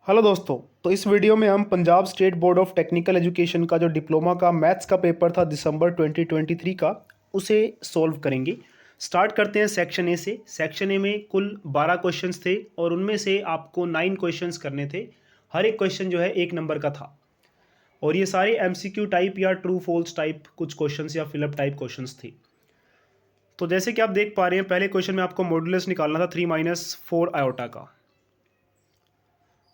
Hello दोस्तों। तो इस वीडियो में हम Punjab state board of technical education का जो डिप्लोमा का मैथ्स का पेपर था दिसंबर 2023 का, उसे सॉल्व करेंगे। स्टार्ट करते हैं सेक्शन ए से। सेक्शन ए में कुल 12 क्वेश्चंस थे और उनमें से आपको 9 क्वेश्चंस करने थे। हर एक क्वेश्चन जो है 1 नंबर का था और ये सारे एमसीक्यू टाइप या ट्रू फॉल्स टाइप कुछ क्वेश्चंस या फिलअप टाइप क्वेश्चंस थे। तो जैसे कि आप देख पा रहे हैं, पहले क्वेश्चन में आपको मॉडुलस निकालना था 3 - 4 आयोटा का।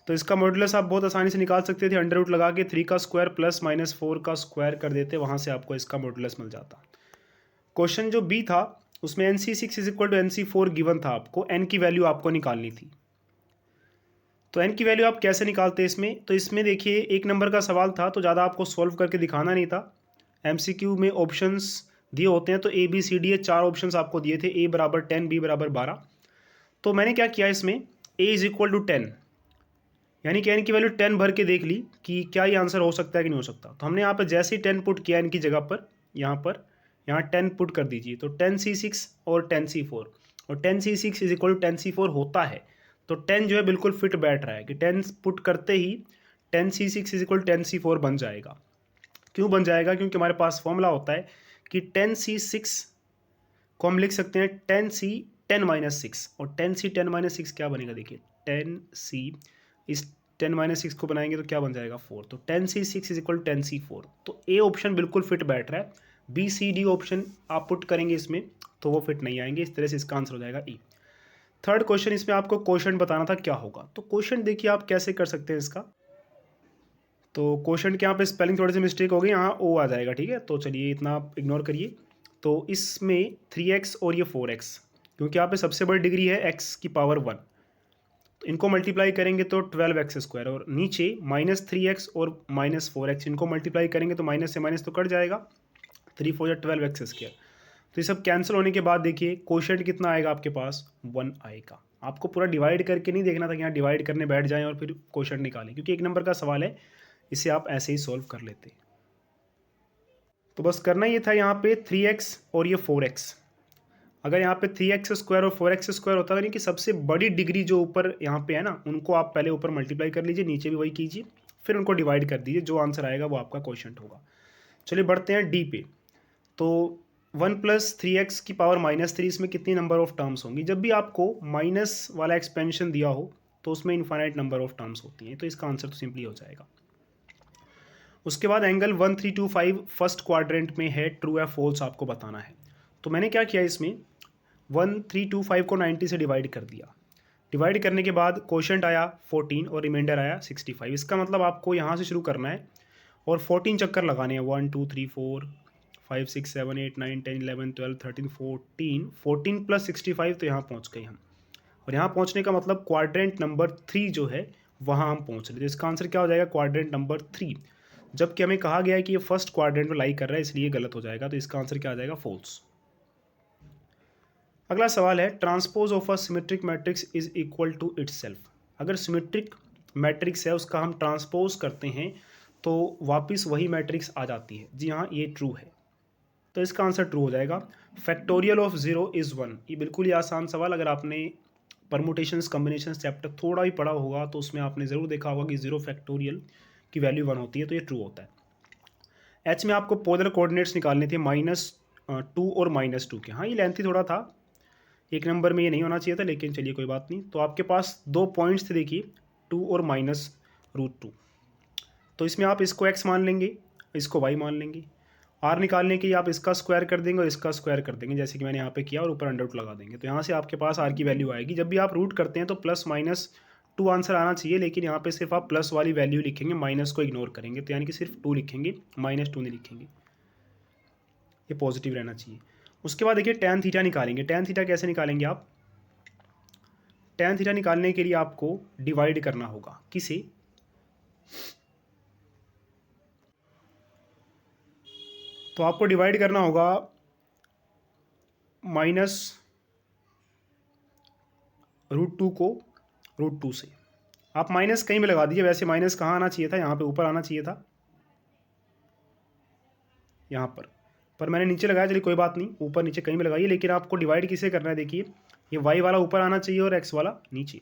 तो इसका मॉडुलस आप बहुत आसानी से निकाल सकते थे, अंडर रूट लगा के 3 का स्क्वायर प्लस माइनस 4 का स्क्वायर कर देते, वहाँ से आपको इसका मॉडुलस मिल जाता। क्वेश्चन जो बी था उसमें NC6 is equal to NC4 given था, आपको एन की वैल्यू आपको निकालनी थी। तो एन की वैल्यू आप कैसे निकालते हैं इसमें? तो इसमें देखिए 1 नंबर का सवाल था तो ज़्यादा आपको सॉल्व करके दिखाना नहीं था। MCQ में ऑप्शंस दिए होते हैं, तो A B C D ये 4 ऑप्शंस आपको दिए थे, A बराबर 10, B बराबर 12। तो मैंने क्या किया इसमें, A इज इक्वल टू 10 यानी कि एन की वैल्यू 10 भर के देख ली कि क्या ये आंसर हो सकता है कि नहीं हो सकता। तो हमने यहाँ पर जैसे ही 10 पुट किया इनकी जगह पर, यहाँ 10 पुट कर दीजिए। तो 10C6 और 10C4, और 10C6 is equal to 10C4 होता है। तो 10 जो है बिल्कुल फिट बैठ रहा है कि 10 पुट करते ही 10C6 is equal to 10C4 बन जाएगा। क्यों बन जाएगा? क्योंकि हमारे पास फॉर्मूला होता है कि 10C6 को हम लिख सकते हैं 10C10 - 6, और 10C10 - 6 क्या बनेगा? देखिए 10C इस 10 - 6 को बनाएंगे तो क्या बन जाएगा? 4। तो 10C6 is equal to 10C4। तो ए ऑप्शन बिल्कुल फिट बैठ रहा है। बी सी डी ऑप्शन आप पुट करेंगे इसमें तो वो फिट नहीं आएंगे। इस तरह से इसका आंसर हो जाएगा ई। थर्ड क्वेश्चन, इसमें आपको क्वेश्चन बताना था क्या होगा। तो क्वेश्चन देखिए आप कैसे कर सकते हैं इसका। तो क्वेश्चन के यहाँ पे स्पेलिंग थोड़ी सी मिस्टेक हो गई, यहाँ ओ आ जाएगा, ठीक है। तो चलिए इतना आप इग्नोर करिए। तो इसमें 3x और ये 4x, क्योंकि यहाँ पे सबसे बड़ी डिग्री है x की पावर 1, तो इनको मल्टीप्लाई करेंगे तो 12x², और नीचे -3x और -4x, इनको मल्टीप्लाई करेंगे तो माइनस से माइनस तो कट जाएगा, 3 × 4 = 12x²। तो ये सब कैंसिल होने के बाद देखिए क्वोशंट कितना आएगा आपके पास? 1 आएगा। आपको पूरा डिवाइड करके नहीं देखना था कि यहाँ डिवाइड करने बैठ जाएं और फिर क्वोशंट निकालें, क्योंकि 1 नंबर का सवाल है, इसे आप ऐसे ही सॉल्व कर लेते। तो बस करना ये था यहाँ पे 3x और ये 4x। अगर यहाँ पे 3x² और 4x² होता है, यानी कि सबसे बड़ी डिग्री जो ऊपर यहाँ पे है ना, उनको आप पहले ऊपर मल्टीप्लाई कर लीजिए, नीचे भी वही कीजिए, फिर उनको डिवाइड कर दीजिए, जो आंसर आएगा वो आपका क्वोशंट होगा। चलिए बढ़ते हैं डी पे। तो 1 + 3x की पावर -3, इसमें कितनी नंबर ऑफ टर्म्स होंगी? जब भी आपको माइनस वाला एक्सपेंशन दिया हो तो उसमें इन्फाइनाइट नंबर ऑफ टर्म्स होती हैं, तो इसका आंसर तो सिंपली हो जाएगा। उसके बाद एंगल 1325 फर्स्ट क्वाड्रेंट में है, ट्रू या फॉल्स आपको बताना है। तो मैंने क्या किया इसमें, 1325 को 90 से डिवाइड कर दिया। डिवाइड करने के बाद क्वोशंट आया 14 और रिमाइंडर आया 65। इसका मतलब आपको यहाँ से शुरू करना है और 14 चक्कर लगाने हैं। 1 2 3 4 5 6 7 8 9 10 11 12 13 14, 14 + 65, तो यहाँ पहुँच गए हम। और यहाँ पहुँचने का मतलब क्वाड्रेंट नंबर 3 जो है वहाँ हम पहुँच रहे। तो इसका आंसर क्या हो जाएगा? Quadrant number 3। जबकि हमें कहा गया है कि ये फर्स्ट क्वाड्रेंट में लाई कर रहा है, इसलिए गलत हो जाएगा। तो इसका आंसर क्या आ जाएगा? फॉल्स। अगला सवाल है, transpose of a symmetric matrix is equal to itself. अगर सिमेट्रिक मैट्रिक्स है उसका हम ट्रांसपोज करते हैं तो वापस वही मैट्रिक्स आ जाती है। जी हाँ, ये ट्रू है, तो इसका आंसर ट्रू हो जाएगा। फैक्टोरियल ऑफ 0 इज़ 1, ये बिल्कुल ही आसान सवाल। अगर आपने परमुटेशंस कम्बिनेशंस चैप्टर थोड़ा भी पढ़ा होगा तो उसमें आपने ज़रूर देखा होगा कि 0 फैक्टोरियल की वैल्यू 1 होती है, तो ये ट्रू होता है। एच में आपको पोलर कोऑर्डिनेट्स निकालने थे, -2 और -2 के। हाँ, ये लेंथी थोड़ा था, 1 नंबर में ये नहीं होना चाहिए था, लेकिन चलिए कोई बात नहीं। तो आपके पास 2 पॉइंट्स थे, देखिए 2 और -√2। तो इसमें आप इसको x मान लेंगे, इसको y मान लेंगे। r निकालने के लिए आप इसका स्क्वायर कर देंगे और इसका स्क्वायर कर देंगे, जैसे कि मैंने यहाँ पे किया, और ऊपर अंडर रूट लगा देंगे। तो यहाँ से आपके पास r की वैल्यू आएगी। जब भी आप रूट करते हैं तो +-2 आंसर आना चाहिए, लेकिन यहाँ पे सिर्फ आप प्लस वाली वैल्यू लिखेंगे, माइनस को इग्नोर करेंगे। तो यानी कि सिर्फ 2 लिखेंगे, -2 नहीं लिखेंगे, ये पॉजिटिव रहना चाहिए। उसके बाद देखिए tan थीटा निकालेंगे। tan थीटा कैसे निकालेंगे आप? tan थीटा निकालने के लिए आपको डिवाइड करना होगा, किसे? तो आपको डिवाइड करना होगा -√2 को √2 से। आप माइनस कहीं भी लगा दीजिए, वैसे माइनस कहाँ आना चाहिए था? यहाँ पे ऊपर आना चाहिए था, यहाँ पर मैंने नीचे लगाया। चलिए कोई बात नहीं, ऊपर नीचे कहीं भी लगाइए, लेकिन आपको डिवाइड किसे करना है? देखिए ये y वाला ऊपर आना चाहिए और x वाला नीचे।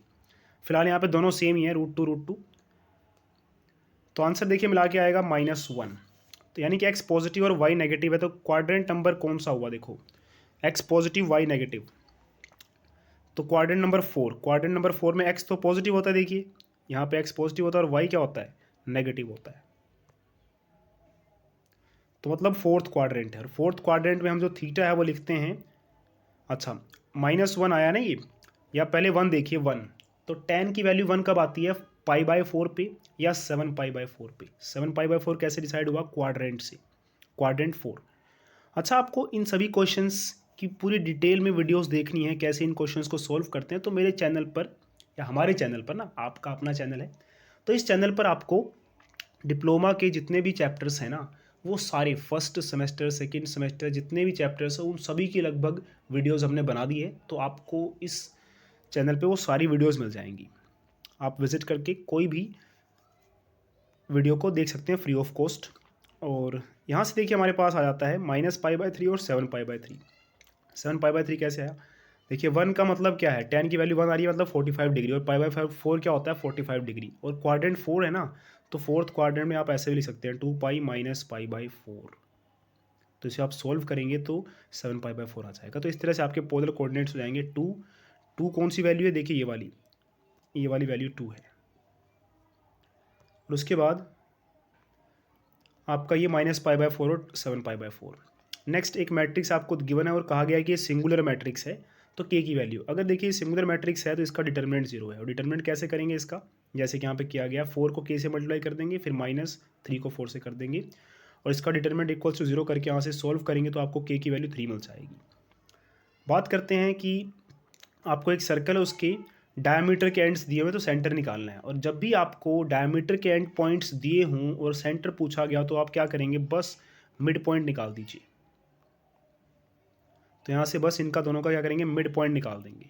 फिलहाल यहाँ पे दोनों सेम ही है, √2 √2। तो आंसर देखिए मिला के आएगा -1। तो यानी कि एक्स पॉजिटिव और वाई नेगेटिव है, तो क्वाड्रेंट नंबर कौन सा हुआ देखो, एक्स पॉजिटिव वाई नेगेटिव, तो क्वाड्रेंट नंबर 4, क्वाड्रेंट नंबर 4 में एक्स तो पॉजिटिव होता है, देखिए यहाँ पे एक्स पॉजिटिव होता है और वाई क्या होता है, नेगेटिव होता है। तो मतलब फोर्थ क्वाड्रेंट है, और फोर्थ क्वाड्रेंट में हम जो थीटा है वो लिखते हैं, अच्छा -1 आया ना ये, या पहले 1 देखिए 1, तो tan की वैल्यू 1 कब आती है, π/4 पे या 7π/4 पे। 7π/4 कैसे डिसाइड हुआ, क्वाड्रेंट से, क्वाड्रेंट 4। अच्छा, आपको इन सभी क्वेश्चंस की पूरी डिटेल में वीडियोस देखनी है कैसे इन क्वेश्चंस को सॉल्व करते हैं, तो मेरे चैनल पर या हमारे चैनल पर ना, आपका अपना चैनल है, तो इस चैनल पर आपको डिप्लोमा के जितने भी चैप्टर्स हैं ना, वो सारे फर्स्ट सेमेस्टर सेकंड सेमेस्टर जितने भी चैप्टर्स हैं उन सभी की लगभग वीडियोस हमने बना दी है। तो आपको इस चैनल पे वो सारी वीडियोस मिल जाएंगी, आप विजिट करके कोई भी वीडियो को देख सकते हैं फ्री ऑफ कॉस्ट। और यहाँ से देखिए हमारे पास आ जाता है -π/3 और 7π/3। 7π/3 कैसे आया, देखिए 1 का मतलब क्या है, tan की वैल्यू 1 आ रही है मतलब 45 डिग्री, और π/4 क्या होता है 45 डिग्री, और क्वाड्रेंट 4 है ना, तो फोर्थ क्वाड्रेंट में आप ऐसे भी लिख सकते हैं 2π - π/4। तो इसे आप सॉल्व करेंगे तो 7π/4 आ जाएगा। तो इस तरह से आपके पोलर कोऑर्डिनेट्स हो जाएंगे 2 कौन सी वैल्यू है, देखिए ये वाली वैल्यू 2 है, और उसके बाद आपका ये -π/4 और 7π/4। नेक्स्ट एक मैट्रिक्स आपको गिवन है और कहा गया है कि ये सिंगुलर मैट्रिक्स है, तो के की वैल्यू, अगर देखिए सिंगुलर मैट्रिक्स है तो इसका डिटर्मिनेंट 0 है, और डिटर्मिनेंट कैसे करेंगे इसका, जैसे कि यहाँ पे किया गया, 4 को के से मल्टीप्लाई कर देंगे, फिर -3 को 4 से कर देंगे, और इसका डिटर्मिनेंट इक्वल्स टू 0 करके यहाँ से सॉल्व करेंगे तो आपको के की वैल्यू 3 मिल जाएगी। बात करते हैं कि आपको एक सर्कल है, उसके डायमीटर के एंड्स दिए हुए तो सेंटर निकालना है, और जब भी आपको डायमीटर के एंड पॉइंट्स दिए हों और सेंटर पूछा गया तो आप क्या करेंगे, बस मिड पॉइंट निकाल दीजिए। तो यहाँ से बस इनका दोनों का क्या करेंगे, मिड पॉइंट निकाल देंगे।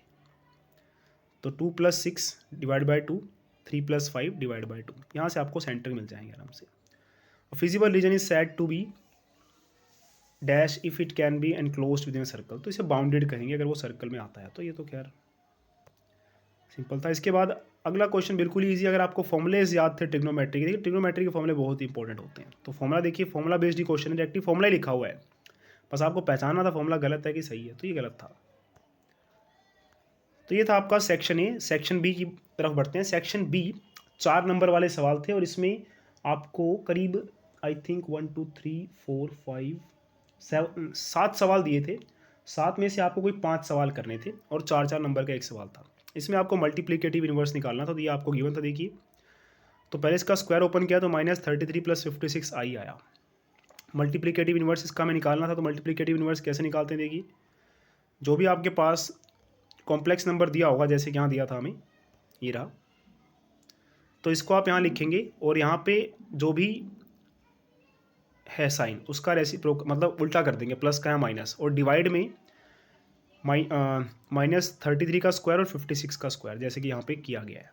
तो 2 + 6 / 2, 3 + 5 / 2, यहाँ से आपको सेंटर मिल जाएंगे आराम से। Feasible region is said to be dash if it can be enclosed within circle, तो इसे बाउंडेड कहेंगे अगर वो सर्कल में आता है, तो ये तो खैर सिंपल था। इसके बाद अगला क्वेश्चन बिल्कुल ही ईजी, अगर आपको फॉर्मुलेज याद थे ट्रिग्नोमेट्री के, देखिए ट्रिग्नोमेट्री के फॉर्मुले बहुत इंपॉर्टेंट होते हैं। तो फॉर्मुला देखिए, फॉर्मुला बेस्ड ही क्वेश्चन है, डायरेक्टली फॉर्मुला ही लिखा हुआ है, बस आपको पहचानना था फॉर्मुला गलत है कि सही है, तो ये गलत था। तो ये था आपका सेक्शन ए। सेक्शन बी की तरफ बढ़ते हैं। सेक्शन बी 4 नंबर वाले सवाल थे, और इसमें आपको करीब आई थिंक 1 2 3 4 5 7 सवाल दिए थे। 7 में से आपको कोई 5 सवाल करने थे, और 4 नंबर का एक सवाल था। इसमें आपको मल्टीप्लिकेटिव इन्वर्स निकालना था, तो ये आपको गिवन था, देखिए। तो पहले इसका स्क्वायर ओपन किया तो -33 + 56 आई आया। मल्टीप्लिकेटिव इन्वर्स इसका मैं निकालना था, तो मल्टीप्लिकेटिव इन्वर्स कैसे निकालते हैं, देखिए जो भी आपके पास कॉम्प्लेक्स नंबर दिया होगा, जैसे कि यहाँ दिया था हमें, ये रहा, तो इसको आप यहाँ लिखेंगे, और यहाँ पे जो भी है साइन उसका रेसिप्रोक मतलब उल्टा कर देंगे, प्लस का या माइनस, और डिवाइड में -33 का स्क्वायर और 56 का स्क्वायर, जैसे कि यहाँ पे किया गया है।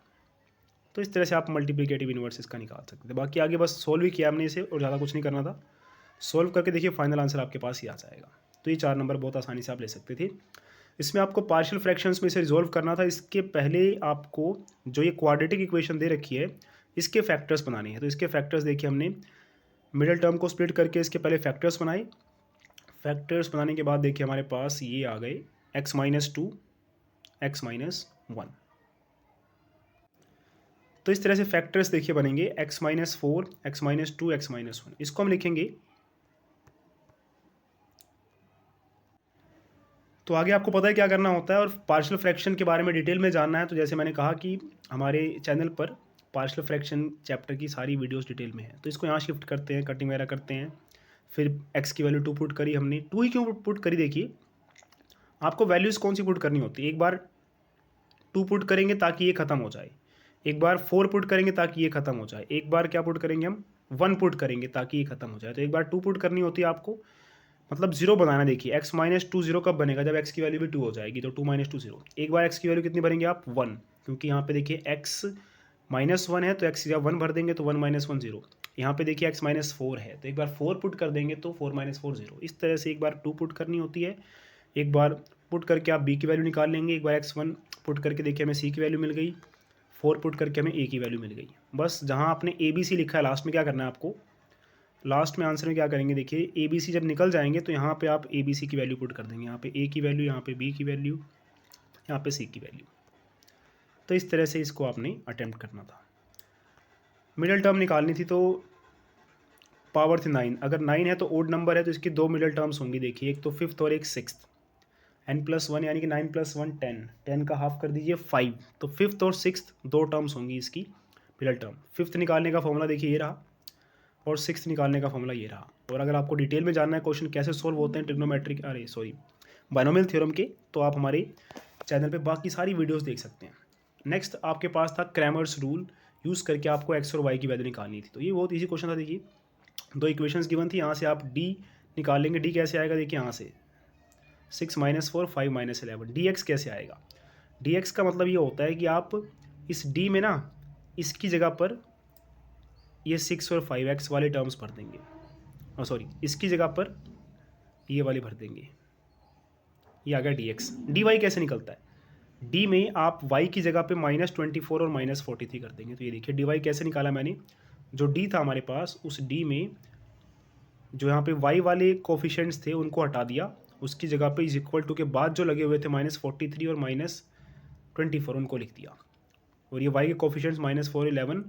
तो इस तरह से आप मल्टीप्लिकेटिव इन्वर्स इसका निकाल सकते थे। बाकी आगे बस सोल्व ही किया हमने इसे, और ज़्यादा कुछ नहीं करना था। सोल्व करके देखिए फाइनल आंसर आपके पास ही आ जाएगा। तो ये 4 नंबर बहुत आसानी से आप ले सकते थे। इसमें आपको पार्शियल फ्रैक्शंस में इसे रिजॉल्व करना था। इसके पहले आपको जो ये क्वाड्रेटिक इक्वेशन दे रखी है, इसके फैक्टर्स बनाने हैं। तो इसके फैक्टर्स देखिए, हमने मिडिल टर्म को स्प्लिट करके इसके पहले फैक्टर्स बनाए। फैक्टर्स बनाने के बाद देखिए हमारे पास ये आ गए x - 2 x - 1। तो इस तरह से फैक्टर्स देखिए बनेंगे x - 4 x - 2 x - 1। इसको हम लिखेंगे। तो आगे आपको पता है क्या करना होता है, और पार्शियल फ्रैक्शन के बारे में डिटेल में जानना है तो जैसे मैंने कहा कि हमारे चैनल पर पार्शियल फ्रैक्शन चैप्टर की सारी वीडियोस डिटेल में है। तो इसको यहाँ शिफ्ट करते हैं, कटिंग वगैरह करते हैं, फिर x की वैल्यू 2 पुट करी हमने। 2 ही क्यों पुट करी, देखिए आपको वैल्यूज़ कौन सी पुट करनी होती है। एक बार 2 पुट करेंगे ताकि ये ख़त्म हो जाए, एक बार 4 पुट करेंगे ताकि ये ख़त्म हो जाए, एक बार क्या पुट करेंगे हम 1 पुट करेंगे ताकि ये ख़त्म हो जाए। तो एक बार 2 पुट करनी होती है आपको, मतलब 0 बनाना। देखिए x - 2 0 कब बनेगा, जब x की वैल्यू भी 2 हो जाएगी, तो 2 - 2 0। एक बार x की वैल्यू कितनी भरेंगे आप, 1, क्योंकि यहाँ पे देखिए x -1 है तो x जब 1 भर देंगे तो 1 - 1 0। यहाँ पे देखिए x - 4 है तो एक बार 4 पुट कर देंगे तो 4 - 4 0। इस तरह से एक बार 2 पुट करनी होती है, एक बार पुट करके आप b की वैल्यू निकाल लेंगे, एक बार x1 पुट करके देखिए हमें c की वैल्यू मिल गई, 4 पुट करके हमें ए की वैल्यू मिल गई। बस जहाँ आपने ABC लिखा है लास्ट में क्या करना है आपको, लास्ट में आंसर में क्या करेंगे, देखिए ABC जब निकल जाएंगे तो यहाँ पे आप ABC की वैल्यू पुट कर देंगे, यहाँ पे A की वैल्यू, यहाँ पे B की वैल्यू, यहाँ पे C की वैल्यू। तो इस तरह से इसको आपने अटेम्प्ट करना था। मिडिल टर्म निकालनी थी तो पावर थी 9, अगर 9 है तो ओड नंबर है तो इसकी 2 मिडिल टर्म्स होंगी, देखिए एक तो 5th और एक 6th, n+1 यानी कि 9 + 1 10, 10 का हाफ कर दीजिए 5, तो 5th और 6th 2 टर्म्स होंगी इसकी मिडिल टर्म। 5th निकालने का फॉर्मूला देखिए ये रहा, और 6th निकालने का फॉर्मूला ये रहा। और अगर आपको डिटेल में जानना है क्वेश्चन कैसे सोल्व होते हैं ट्रिग्नोमेट्रिक, बाइनोमियल थ्योरम के, तो आप हमारे चैनल पे बाकी सारी वीडियोस देख सकते हैं। नेक्स्ट आपके पास था क्रैमर्स रूल यूज़ करके आपको एक्स और वाई की वैल्यू निकालनी थी। तो ये बहुत ईजी क्वेश्चन था। देखिए 2 इक्वेशंस गिवन थी, यहाँ से आप डी निकाल लेंगे। डी कैसे आएगा, देखिए यहाँ से 6 - 4 5 - 11, डी एक्स कैसे आएगा। डी एक्स का मतलब ये होता है कि आप इस डी में ना इसकी जगह पर ये 6 और 5x वाले टर्म्स भर देंगे, और सॉरी इसकी जगह पर ये वाले भर देंगे, ये आ गया डी एक्स। डी वाई कैसे निकलता है, डी में आप y की जगह पे -24 और -43 कर देंगे। तो ये देखिए डी वाई कैसे निकाला मैंने, जो d था हमारे पास उस d में जो यहाँ पे y वाले कोफिशेंट्स थे उनको हटा दिया, उसकी जगह पे इज इक्वल टू के बाद जो लगे हुए थे -43 और -24 उनको लिख दिया, और ये y के कोफिशेंट्स -4 11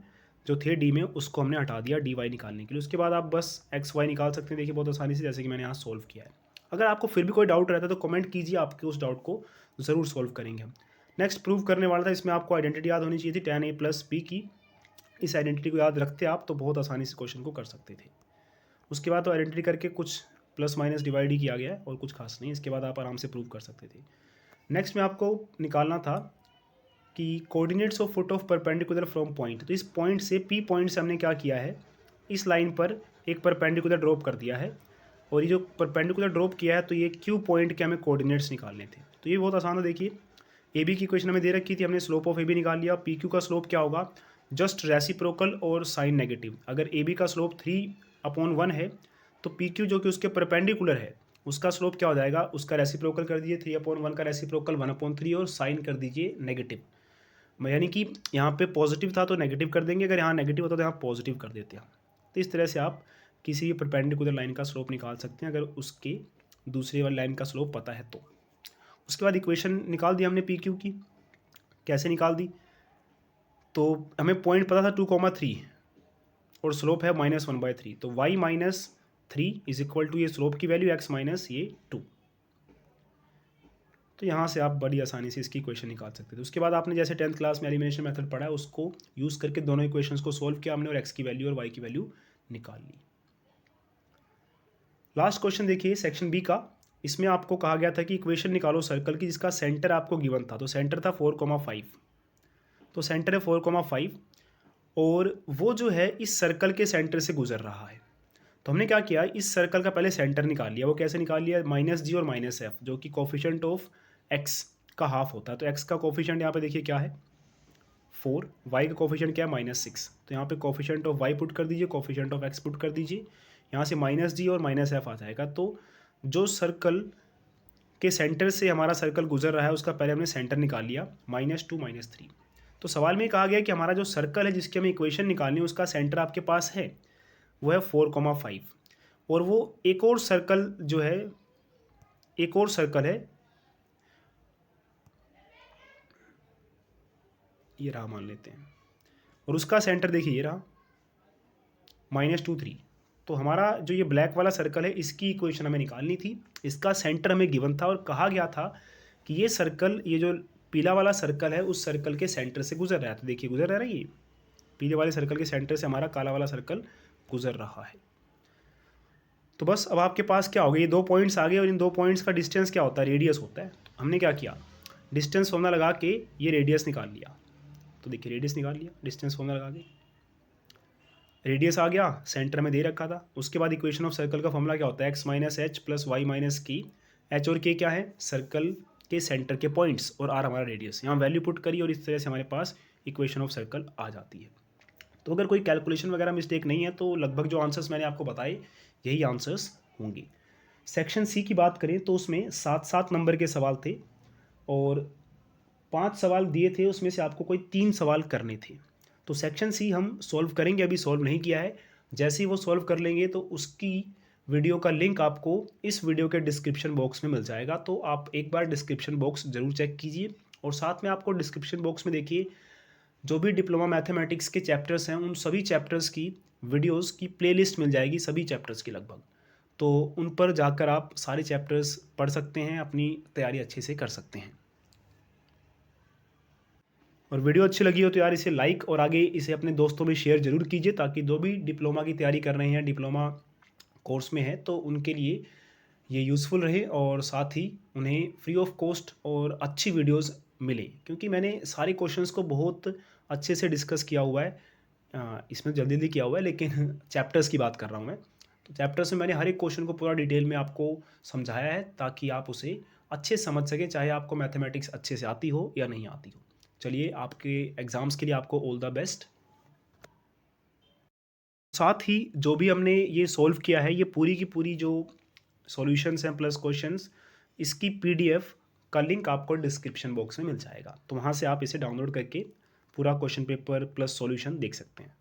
जो थे d में उसको हमने हटा दिया dy निकालने के लिए। उसके बाद आप बस x y निकाल सकते हैं, देखिए बहुत आसानी से, जैसे कि मैंने यहाँ सोल्व किया है। अगर आपको फिर भी कोई डाउट रहता है तो कमेंट कीजिए, आपके उस डाउट को ज़रूर सोल्व करेंगे हम। नेक्स्ट प्रूव करने वाला था, इसमें आपको आइडेंटिटी याद होनी चाहिए थी tan a + b की। इस आइडेंटिटी को याद रखते आप तो बहुत आसानी से क्वेश्चन को कर सकते थे। उसके बाद तो आइडेंटिटी करके कुछ प्लस माइनस डिवाइड ही किया गया है और कुछ खास नहीं, इसके बाद आप आराम से प्रूव कर सकते थे। नेक्स्ट में आपको निकालना था कि coordinates of foot of perpendicular from point. तो इस पॉइंट से पी पॉइंट से हमने क्या किया है, इस लाइन पर एक परपेंडिकुलर ड्रॉप कर दिया है, और ये जो परपेंडिकुलर ड्रॉप किया है तो ये क्यू पॉइंट के हमें कोऑर्डिनेट्स निकालने थे। तो ये बहुत आसान है। देखिए ए बी की इक्वेशन हमें दे रखी थी, हमने स्लोप ऑफ ए बी निकाल लिया। पी क्यू का स्लोप क्या होगा, जस्ट रेसिप्रोकल और साइन नेगेटिव। अगर ए बी का स्लोप 3/1 है तो पी क्यू जो कि उसके परपेंडिकुलर है उसका स्लोप क्या हो जाएगा, उसका रेसिप्रोकल कर दीजिए 3/1 का रेसिप्रोकल 1/3 और साइन कर दीजिए नेगेटिव। यानी कि यहाँ पे पॉजिटिव था तो नेगेटिव कर देंगे, अगर यहाँ नेगेटिव होता तो यहाँ पॉजिटिव कर देते हैं। तो इस तरह से आप किसी भी परपेंडिकुलर लाइन का स्लोप निकाल सकते हैं अगर उसके दूसरी वाली लाइन का स्लोप पता है तो। उसके बाद इक्वेशन निकाल दी हमने पी क्यू की। कैसे निकाल दी, तो हमें पॉइंट पता था 2,3 और स्लोप है -1/3, तो y - 3 इज इक्वल टू ये स्लोप की वैल्यू x माइनस ये 2। तो यहाँ से आप बड़ी आसानी से इसकी इक्वेशन निकाल सकते थे। उसके बाद आपने जैसे 10th क्लास में एलिमिनेशन मेथड पढ़ा है उसको यूज़ करके दोनों इक्वेशंस को सोल्व किया हमने, और x की वैल्यू और y की वैल्यू निकाल ली। लास्ट क्वेश्चन देखिए सेक्शन बी का। इसमें आपको कहा गया था कि इक्वेशन निकालो सर्कल की जिसका सेंटर आपको गिवन था। तो सेंटर था 4,5, तो सेंटर है 4,5 और वो जो है इस सर्कल के सेंटर से गुजर रहा है। तो हमने क्या किया, इस सर्कल का पहले सेंटर निकाल लिया। वो कैसे निकाल लिया, -g और -f जो कि कोफिशिएंट ऑफ x का हाफ होता है। तो x का कोफिशिएंट यहाँ पे देखिए क्या है 4, y का कोफिशिएंट क्या है -6। तो यहाँ पे कोफिशिएंट ऑफ y पुट कर दीजिए, कोफिशिएंट ऑफ x पुट कर दीजिए, यहाँ से -g और -f आ जाएगा। तो जो सर्कल के सेंटर से हमारा सर्कल गुजर रहा है उसका पहले हमने सेंटर निकाल लिया -2 -3। तो सवाल में कहा गया कि हमारा जो सर्कल है जिसकी हमें इक्वेशन निकालनी है उसका सेंटर आपके पास है वो है 4,5, और वो एक और सर्कल जो है, एक और सर्कल है ये रहा मान लेते हैं, और उसका सेंटर देखिए ये रहा -2 3। तो हमारा जो ये ब्लैक वाला सर्कल है इसकी इक्वेशन हमें निकालनी थी, इसका सेंटर हमें गिवन था और कहा गया था कि ये सर्कल, ये जो पीला वाला सर्कल है उस सर्कल के सेंटर से गुजर रहा है। तो देखिए गुजर रहा है, ये पीले वाले सर्कल के सेंटर से हमारा काला वाला सर्कल गुजर रहा है। तो बस अब आपके पास क्या हो गया, ये 2 पॉइंट्स आ गए और इन 2 पॉइंट्स का डिस्टेंस क्या होता है, रेडियस होता है। तो हमने क्या किया, डिस्टेंस फॉर्मूला लगा के ये रेडियस निकाल लिया। तो देखिए रेडियस निकाल लिया, डिस्टेंस फॉर्मूला लगा के रेडियस आ गया, सेंटर में दे रखा था। उसके बाद इक्वेशन ऑफ सर्कल का फॉर्मूला क्या होता है, x - h + y - k। h और k क्या है, सर्कल के सेंटर के पॉइंट्स, और r हमारा रेडियस। यहाँ वैल्यू पुट करी और इस तरह से हमारे पास इक्वेशन ऑफ सर्कल आ जाती है। तो अगर कोई कैलकुलेशन वगैरह मिस्टेक नहीं है तो लगभग जो आंसर्स मैंने आपको बताए यही आंसर्स होंगे। सेक्शन सी की बात करें तो उसमें 7-7 नंबर के सवाल थे और 5 सवाल दिए थे, उसमें से आपको कोई 3 सवाल करने थे। तो सेक्शन सी हम सॉल्व करेंगे, अभी सॉल्व नहीं किया है। जैसे ही वो सॉल्व कर लेंगे तो उसकी वीडियो का लिंक आपको इस वीडियो के डिस्क्रिप्शन बॉक्स में मिल जाएगा, तो आप एक बार डिस्क्रिप्शन बॉक्स ज़रूर चेक कीजिए। और साथ में आपको डिस्क्रिप्शन बॉक्स में देखिए, जो भी डिप्लोमा मैथमेटिक्स के चैप्टर्स हैं, उन सभी चैप्टर्स की वीडियोस की प्लेलिस्ट मिल जाएगी, सभी चैप्टर्स की लगभग। तो उन पर जाकर आप सारे चैप्टर्स पढ़ सकते हैं, अपनी तैयारी अच्छे से कर सकते हैं। और वीडियो अच्छी लगी हो तो यार इसे लाइक और आगे इसे अपने दोस्तों में शेयर ज़रूर कीजिए, ताकि जो भी डिप्लोमा की तैयारी कर रहे हैं, डिप्लोमा कोर्स में है, तो उनके लिए ये यूज़फुल रहे और साथ ही उन्हें फ्री ऑफ कॉस्ट और अच्छी वीडियोस मिले। क्योंकि मैंने सारे क्वेश्चंस को बहुत अच्छे से डिस्कस किया हुआ है, इसमें जल्दी जल्दी किया हुआ है, लेकिन चैप्टर्स की बात कर रहा हूँ मैं। तो चैप्टर्स में मैंने हर एक क्वेश्चन को पूरा डिटेल में आपको समझाया है, ताकि आप उसे अच्छे से समझ सकें, चाहे आपको मैथमेटिक्स अच्छे से आती हो या नहीं आती हो। चलिए, आपके एग्ज़ाम्स के लिए आपको ऑल द बेस्ट। साथ ही जो भी हमने ये सॉल्व किया है, ये पूरी की पूरी जो सॉल्यूशंस हैं प्लस क्वेश्चंस, इसकी पीडीएफ का लिंक आपको डिस्क्रिप्शन बॉक्स में मिल जाएगा। तो वहाँ से आप इसे डाउनलोड करके पूरा क्वेश्चन पेपर प्लस सॉल्यूशन देख सकते हैं।